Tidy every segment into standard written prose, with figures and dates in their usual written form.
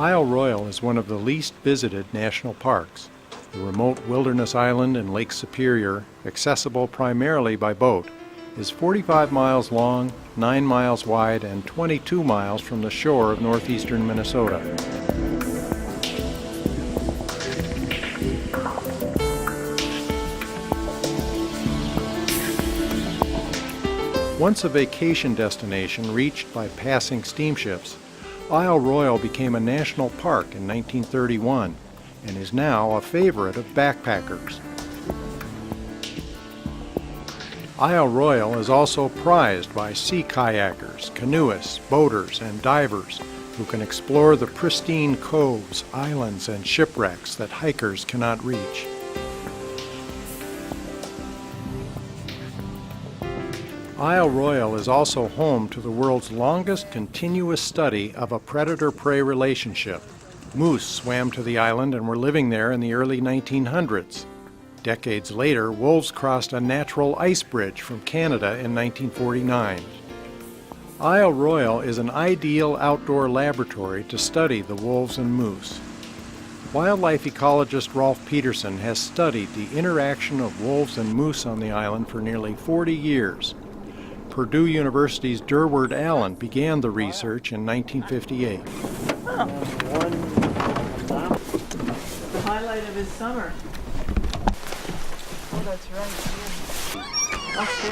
Isle Royale is one of the least visited national parks. The remote wilderness island in Lake Superior, accessible primarily by boat, is 45 miles long, 9 miles wide, and 22 miles from the shore of northeastern Minnesota. Once a vacation destination reached by passing steamships, Isle Royale became a national park in 1931 and is now a favorite of backpackers. Isle Royale is also prized by sea kayakers, canoeists, boaters, and divers who can explore the pristine coves, islands, and shipwrecks that hikers cannot reach. Isle Royale is also home to the world's longest continuous study of a predator-prey relationship. Moose swam to the island and were living there in the early 1900s. Decades later, wolves crossed a natural ice bridge from Canada in 1949. Isle Royale is an ideal outdoor laboratory to study the wolves and moose. Wildlife ecologist Rolf Peterson has studied the interaction of wolves and moose on the island for nearly 40 years. Purdue University's Durward Allen began the research in 1958. Oh. The highlight of his summer. Oh, that's right. Okay.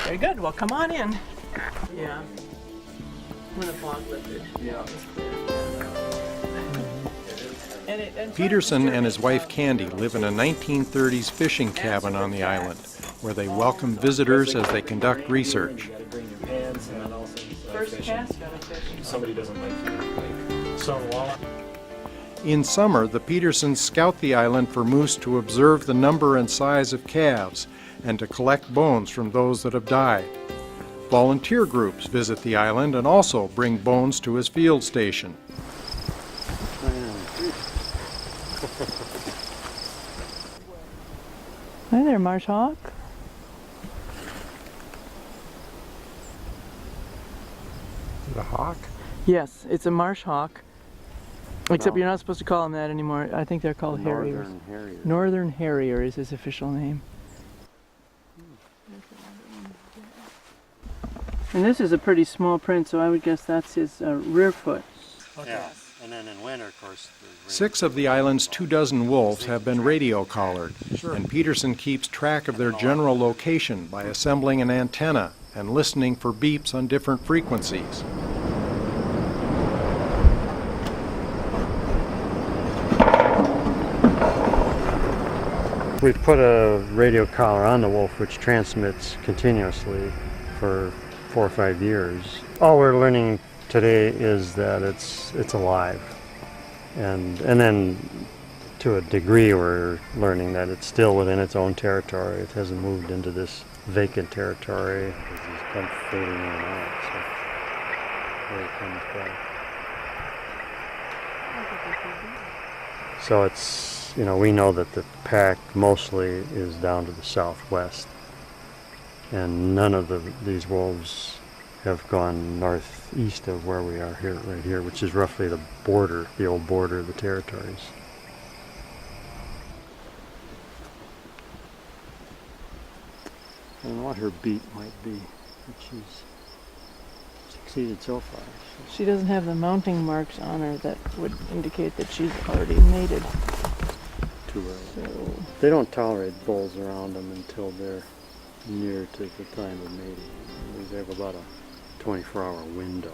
Very good. Well, come on in. Yeah. When the fog lifted. Yeah. Peterson and his wife Candy live in a 1930s fishing cabin on the island, where they welcome visitors as they conduct research. First cast out of fishing. Somebody doesn't like you. So in summer, the Petersons scout the island for moose to observe the number and size of calves and to collect bones from those that have died. Volunteer groups visit the island and also bring bones to his field station. Hi there, marsh hawk. The hawk? Yes, it's a marsh hawk. Except you're not supposed to call them that anymore. I think they're called harriers. Northern Harrier. Northern Harrier is his official name. And this is a pretty small print, so I would guess that's his rear foot. Yeah, and then in winter, of course. 6 of the island's 24 wolves have been radio collared, and Peterson keeps track of their general location by assembling an antenna and listening for beeps on different frequencies. We've put a radio collar on the wolf which transmits continuously for 4 or 5 years. All we're learning today is that it's alive. And then to a degree we're learning that it's still within its own territory. It hasn't moved into this vacant territory. He's come fading in and out, so there it comes back. So it's, we know that the pack mostly is down to the southwest. And none of these wolves have gone northeast of where we are here, right here, which is roughly the border, the old border of the territories. I don't know what her beat might be, but she's succeeded so far. She doesn't have the mounting marks on her that would indicate that she's already mated. Too early. So they don't tolerate bulls around them until they're near to the time of mating. They have about a 24-hour window.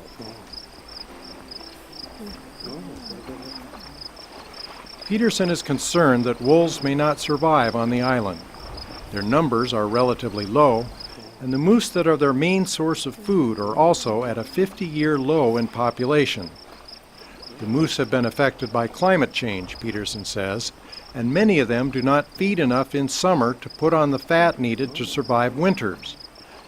Peterson is concerned that wolves may not survive on the island. Their numbers are relatively low, and the moose that are their main source of food are also at a 50-year low in population. The moose have been affected by climate change, Peterson says, and many of them do not feed enough in summer to put on the fat needed to survive winters.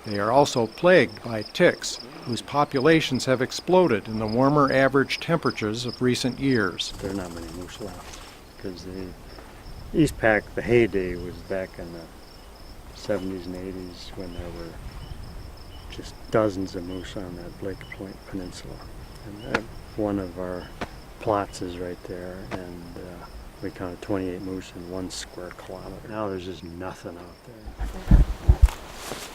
They are also plagued by ticks, whose populations have exploded in the warmer average temperatures of recent years. There are not many moose left, because the East Pack, the heyday was back in the 70s and 80s when there were just dozens of moose on that Lake Point Peninsula. And one of our plots is right there, and we counted 28 moose in 1 square kilometer. Now there's just nothing out there.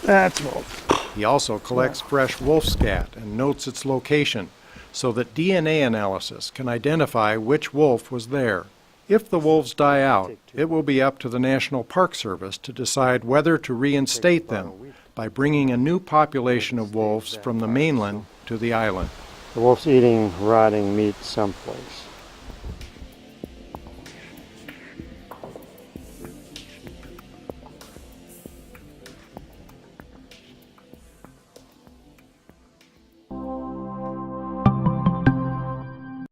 That's wolf. He also collects fresh wolf scat and notes its location so that DNA analysis can identify which wolf was there. If the wolves die out, it will be up to the National Park Service to decide whether to reinstate them by bringing a new population of wolves from the mainland to the island. The wolf's eating rotting meat someplace.